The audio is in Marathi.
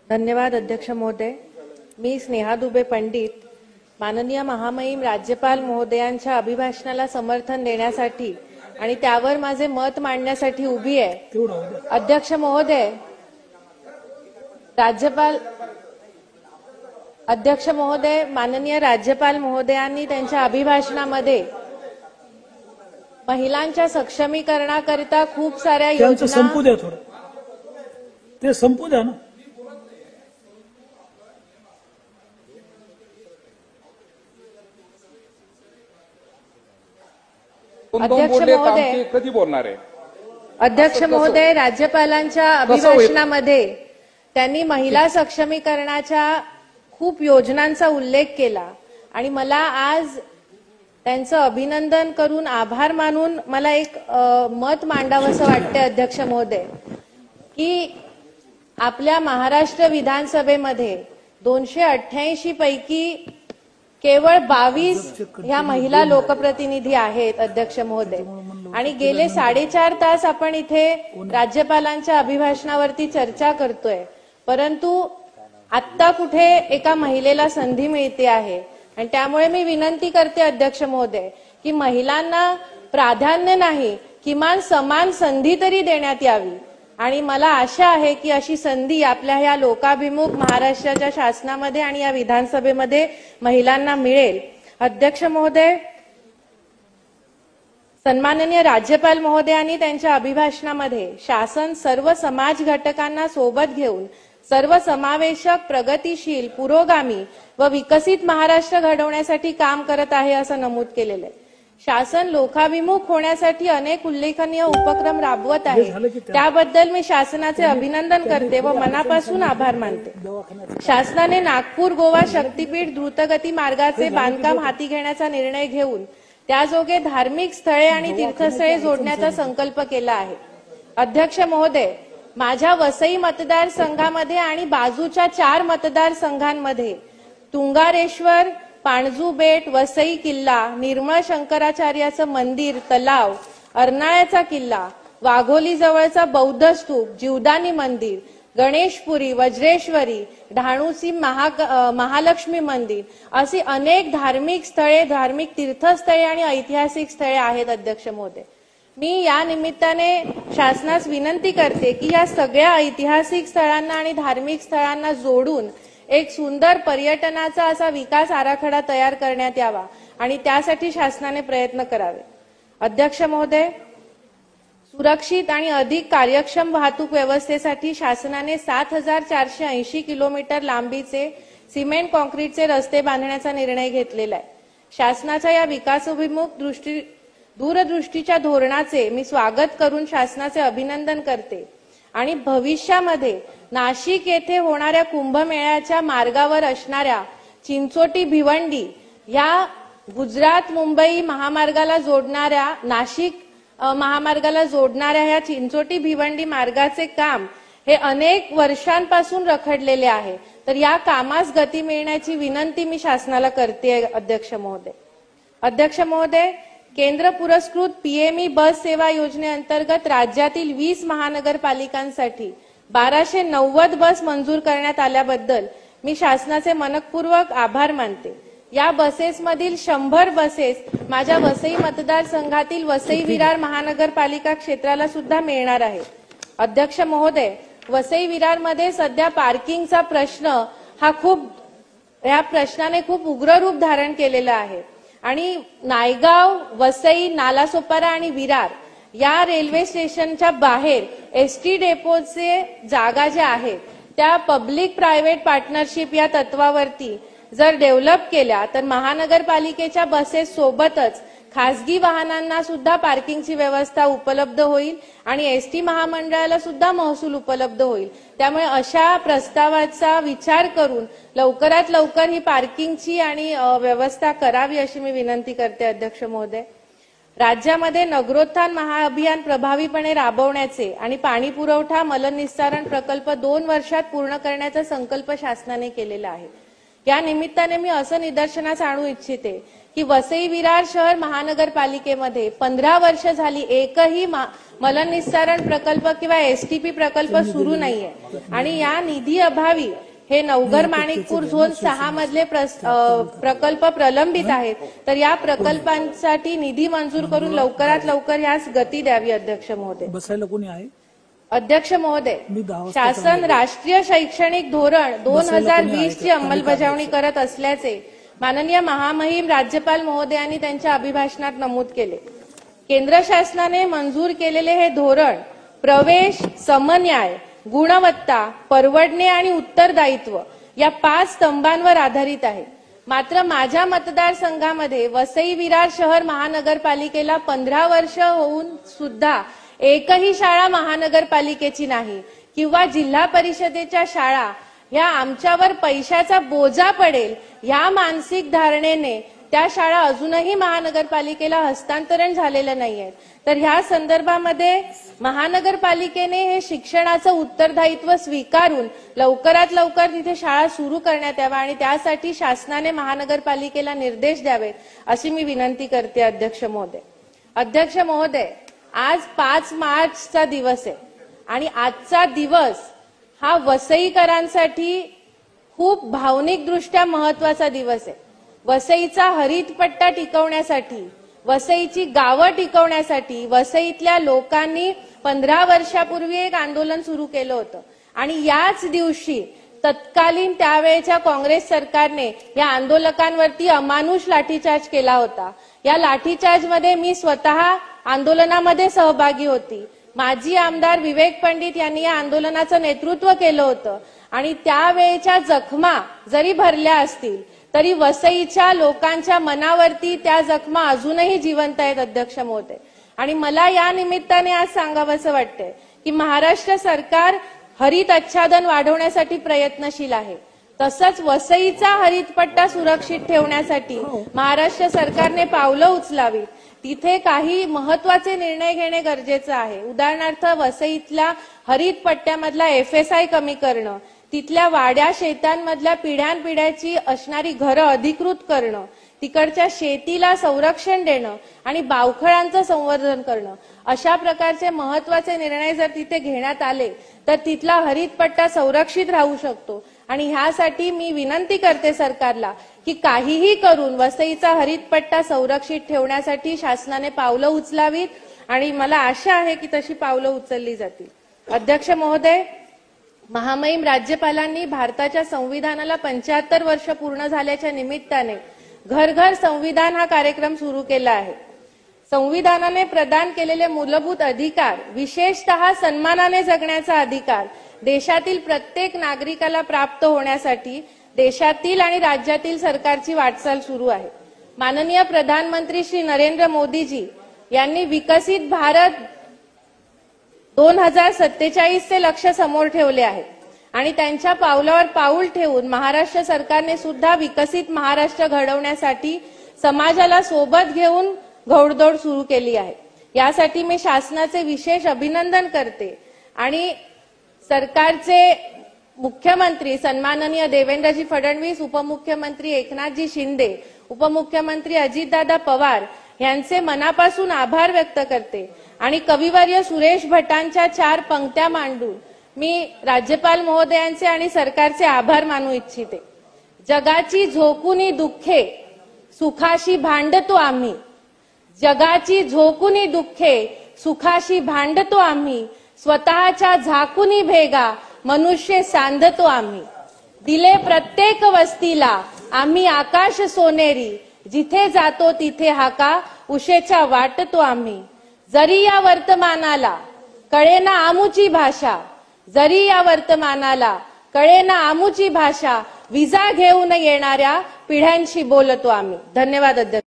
धन्यवाद अध्यक्ष महोदय। मी स्नेहा दुबे पंडित माननीय महामहिम राज्यपाल महोदयांच्या अभिभाषणाला समर्थन देण्यासाठी आणि त्यावर माझे मत मांडण्यासाठी उभी आहे। अध्यक्ष महोदय, माननीय राज्यपाल महोदयांनी त्यांच्या अभिभाषणामध्ये महिलांच्या सक्षमीकरणाकरिता खूप साऱ्या योजना संपू द्या, थोडं ते संपू द्या ना। कधी बोलणार आहे अध्यक्ष महोदय, राज्यपालांच्या अभिभाषणामध्ये त्यांनी महिला सक्षमीकरणाच्या खूप योजनांचा उल्लेख केला आणि मला आज त्यांचं अभिनंदन करून आभार मानून मला एक मत मांडावंसं वाटते अध्यक्ष महोदय की आपल्या महाराष्ट्र विधानसभेमध्ये 288 पैकी केवळ 22 ह्या महिला लोकप्रतिनिधी आहेत अध्यक्ष महोदय। आणि गेले 4.5 तास आपण इथे राज्यपालांच्या अभिभाषणावरती चर्चा करतोय, परंतु आत्ता कुठे एका महिलेला संधी मिळते आहे आणि त्यामुळे मी विनंती करते अध्यक्ष महोदय की महिलांना प्राधान्य नाही, किमान समान संधी तरी देण्यात यावी आणि मला आशा आहे की अशी संधी आपल्या ह्या लोकाभिमुख महाराष्ट्राच्या शासनामध्ये आणि या विधानसभेमध्ये महिलांना मिळेल। अध्यक्ष महोदय, सन्माननीय राज्यपाल महोदयांनी त्यांच्या अभिभाषणामध्ये शासन सर्व समाज घटकांना सोबत घेऊन सर्वसमावेशक, प्रगतिशील, पुरोगामी व विकसित महाराष्ट्र घडवण्यासाठी काम करत आहे असं नमूद केलेलं आहे। शासन लोकाभिमुख होण्यासाठी अनेक उल्लेखनीय उपक्रम राबवत आहे, त्याबद्दल मी शासनाचे अभिनंदन करते व मनापासून आभार मानते। शासनाने नागपूर गोवा शक्तीपीठ द्रुतगती मार्गाचे बांधकाम हाती घेण्याचा निर्णय घेऊन त्याजोगे धार्मिक स्थळे आणि तीर्थस्थळे जोडण्याचा संकल्प केला आहे। अध्यक्ष महोदय, माझ्या वसई मतदारसंघामध्ये आणि बाजूच्या 4 मतदारसंघांमध्ये तुंगारेश्वर, पाणजू बेट, वसई किल्ला, निर्मळ शंकराचार्याचं मंदिर, तलाव, अर्नाळ्याचा किल्ला, वाघोली जवळचा बौद्ध स्तूप, जीवदानी मंदिर, गणेशपुरी, वज्रेश्वरी, ढाणूसी महालक्ष्मी मंदिर अशी अनेक धार्मिक स्थळे, धार्मिक तीर्थस्थळे आणि ऐतिहासिक स्थळे आहेत अध्यक्ष महोदय। मी या निमित्ताने शासनास विनंती करते की या सगळ्या ऐतिहासिक स्थळांना आणि धार्मिक स्थळांना जोडून एक सुंदर पर्यटनाचा असा विकास आराखडा तयार करण्यात यावा आणि त्यासाठी शासनाने प्रयत्न करावे। अध्यक्ष महोदय, सुरक्षित आणि अधिक कार्यक्षम वाहतूक व्यवस्थेसाठी शासनाने 7480 किलोमीटर लांबीचे सिमेंट कॉन्क्रीटचे रस्ते बांधण्याचा निर्णय घेतलेला आहे। शासनाच्या या विकासोन्मुख दूरदृष्टीच्या धोरणाचे मी स्वागत करून शासनाचे अभिनंदन करते आणि भविष्यामध्ये नाशिक येथे होणाऱ्या कुंभमेळ्याच्या मार्गावर असणाऱ्या चिंचोटी भिवंडी या गुजरात मुंबई महामार्गाला जोडणाऱ्या नाशिक महामार्गाला जोडणाऱ्या ह्या चिंचोटी भिवंडी मार्गाचे काम हे अनेक वर्षांपासून रखडलेले आहे, तर या कामास गती मिळण्याची विनंती मी शासनाला करते अध्यक्ष महोदय। अध्यक्ष महोदय, केंद्र पुरस्कृत पीएमई बस सेवा योजनेअंतर्गत राज्यातील 20 महानगरपालिकांसाठी 1290 बस मंजूर करण्यात आल्याबद्दल मी शासनाचे मनपूर्वक आभार मानते। या बसेसमधील 100 बसेस माझ्या वसई मतदारसंघातील वसई विरार महानगरपालिका क्षेत्राला सुद्धा मिळणार आहे। अध्यक्ष महोदय, वसई विरारमध्ये सध्या पार्किंगचा प्रश्न या प्रश्नाने खूप उग्र रूप धारण केलेला आहे आणि नायगाव, वसई, नालासोपारा आणि विरार या रेल्वे स्टेशनच्या बाहेर एसटी डेपोचे जागा ज्या आहेत त्या पब्लिक प्रायव्हेट पार्टनरशिप या तत्वावरती जर डेव्हलप केल्या तर महानगरपालिकेच्या बसेस सोबतच खासगी वाहनांना सुद्धा पार्किंगची व्यवस्था उपलब्ध होईल आणि एसटी महामंडळाला सुद्धा महसूल उपलब्ध होईल। त्यामुळे अशा प्रस्तावाचा विचार करून लवकरात लवकर ही पार्किंगची आणि व्यवस्था करावी अशी मी विनंती करते अध्यक्ष महोदय। राज्यामध्ये नगरोत्थान महाअभियान प्रभावीपणे राबवण्याचे आणि पाणी पुरवठा मलनिस्सारण प्रकल्प 2 वर्षात पूर्ण करण्याचा संकल्प शासनाने केलेला आहे। या निमित्ताने मी असं निदर्शनास आणू इच्छिते की वसई विरार शहर महानगरपालिकेमध्ये 15 वर्ष झाली एकही मलनिस्सारण प्रकल्प किंवा एसटीपी प्रकल्प सुरू नाहीये आणि या निधी अभावी हे नवघर माणिकपूर झोन 6 मधले प्रकल्प प्रलंबित आहेत. तर या प्रकल्पांसाठी निधी मंजूर करून लवकरात लवकर यास गती द्यावी. अध्यक्ष महोदय. बसायला कोणी आहे? अध्यक्ष महोदय, शासन राष्ट्रीय शैक्षणिक धोरण 2020 ची अंमलबजावणी करत असल्याचे माननीय महामहिम राज्यपाल महोदयांनी त्यांच्या अभिभाषणात नमूद केले. केंद्र शासनाने मंजूर केलेले हे धोरण प्रवेश, समन्याय, गुणवत्ता, परवडणे आणि उत्तरदायित्व या 5 स्तंभांवर आधारित आहे. मात्र माझ्या मतदारसंघामध्ये वसई विरार शहर महानगरपालिकेला 15 वर्ष होऊन सुद्धा एकही शाळा महानगरपालिकेची नाही किंवा जिल्हा परिषदेच्या शाळा ह्या आमच्यावर पैशाचा बोजा पडेल या मानसिक धारणेने त्या शाळा अजूनही महानगरपालिकेला हस्तांतरण झालेलं नाहीये. तर ह्या संदर्भामध्ये महानगरपालिकेने हे शिक्षणाचं उत्तरदायित्व स्वीकारून लवकरात लवकर तिथे शाळा सुरू करण्यात याव्या आणि त्यासाठी शासनाने महानगरपालिकेला निर्देश द्यावेत अशी मी विनंती करते. अध्यक्ष महोदय. अध्यक्ष महोदय, आज 5 मार्चचा दिवस आहे आणि आजचा दिवस हा वसईकरांसाठी खूप भावनिकदृष्ट्या महत्वाचा दिवस आहे. वसईचा हरित पट्टा टिकवण्यासाठी, वसईची गावं टिकवण्यासाठी वसईतल्या लोकांनी 15 वर्षापूर्वी एक आंदोलन सुरू केलं होतं आणि याच दिवशी तत्कालीन त्यावेळेच्या काँग्रेस सरकारने या आंदोलकांवरती अमानुष लाठीचार्ज केला होता. या लाठीचार्जमध्ये मी स्वतः आंदोलनामध्ये सहभागी होती. माजी आमदार विवेक पंडित यांनी या आंदोलनाचं नेतृत्व केलं होतं आणि त्यावेळेच्या जखमा जरी भरल्या असतील तरी वसईच्या लोकांच्या मनावरती त्या जखमा अजूनही जिवंत आहेत. अध्यक्ष महोदय, आणि मला या निमित्ताने आज सांगावंसं वाटतंय की महाराष्ट्र सरकार हरित आच्छादन वाढवण्यासाठी प्रयत्नशील आहे. तसंच वसईचा हरित पट्टा सुरक्षित ठेवण्यासाठी महाराष्ट्र सरकारने पावलं उचलावी. तिथे काही महत्वाचे निर्णय घेणे गरजेचं आहे. उदाहरणार्थ वसईतल्या हरित पट्ट्यामधला FSI कमी करणं, तिथल्या वाड्या शेतांमधल्या पिढ्यानपिढ्याची असणारी घरं अधिकृत करणं, तिकडच्या शेतीला संरक्षण देणं आणि बावखळांचं संवर्धन करणं अशा प्रकारचे महत्वाचे निर्णय जर तिथे घेण्यात आले तर तिथला हरित पट्टा संरक्षित राहू शकतो. आणि ह्यासाठी मी विनंती करते सरकारला की काहीही करून वसईचा हरित पट्टा संरक्षित ठेवण्यासाठी शासनाने पावलं उचलावीत आणि मला आशा आहे की तशी पावलं उचलली जातील. अध्यक्ष महोदय, महामहिम राज्यपालांनी भारताच्या संविधानाला 75 वर्ष पूर्ण झाल्याच्या निमित्ताने घर घर संविधान हा कार्यक्रम सुरू केला आहे. संविधानाने प्रदान केलेले मूलभूत अधिकार, विशेषतः सन्मानाने जगण्याचा अधिकार देशातील प्रत्येक नागरिकाला प्राप्त होण्यासाठी देशातील आणि राज्यातील सरकारची वाटचाल सुरू आहे. माननीय प्रधानमंत्री श्री नरेंद्र मोदीजी यांनी विकसित भारत 2047चे लक्ष्य समोर ठेवले आहे आणि त्यांच्या पावलावर पाऊल ठेवून महाराष्ट्र सरकारने सुद्धा विकसित महाराष्ट्र घडवण्यासाठी समाजाला सोबत घेऊन घोडदौड सुरू केली आहे. यासाठी मी शासनाचे विशेष अभिनंदन करते आणि सरकारचे मुख्यमंत्री सन्माननीय देवेंद्रजी फडणवीस, उपमुख्यमंत्री एकनाथजी शिंदे, उपमुख्यमंत्री अजितदादा पवार यांचे मनापासून आभार व्यक्त करते आणि कविवर्य सुरेश भटांच्या 4 पंक्त्या मांडून मी राज्यपाल महोदयांचे आणि सरकारचे आभार मानू इच्छिते. जगाची झोकुनी दुःखे सुखाशी भांडतो आम्ही, जगाची झोकुनी दुःखे सुखाशी भांडतो आम्ही, स्वतःच्या झाकुनी भेगा मनुष्य सांधतो आम्ही. दिले प्रत्येक वस्तीला आम्ही आकाश सोनेरी, जिथे जातो तिथे हाका उशेच्या वाटतो आम्ही. जरी या वर्तमानाला कळेना आमुची भाषा, जरी या वर्तमानाला कळेना आमुची भाषा, विजा घेऊन येणाऱ्या पिढ्यांशी बोलतो आम्ही. धन्यवाद अध्यक्ष.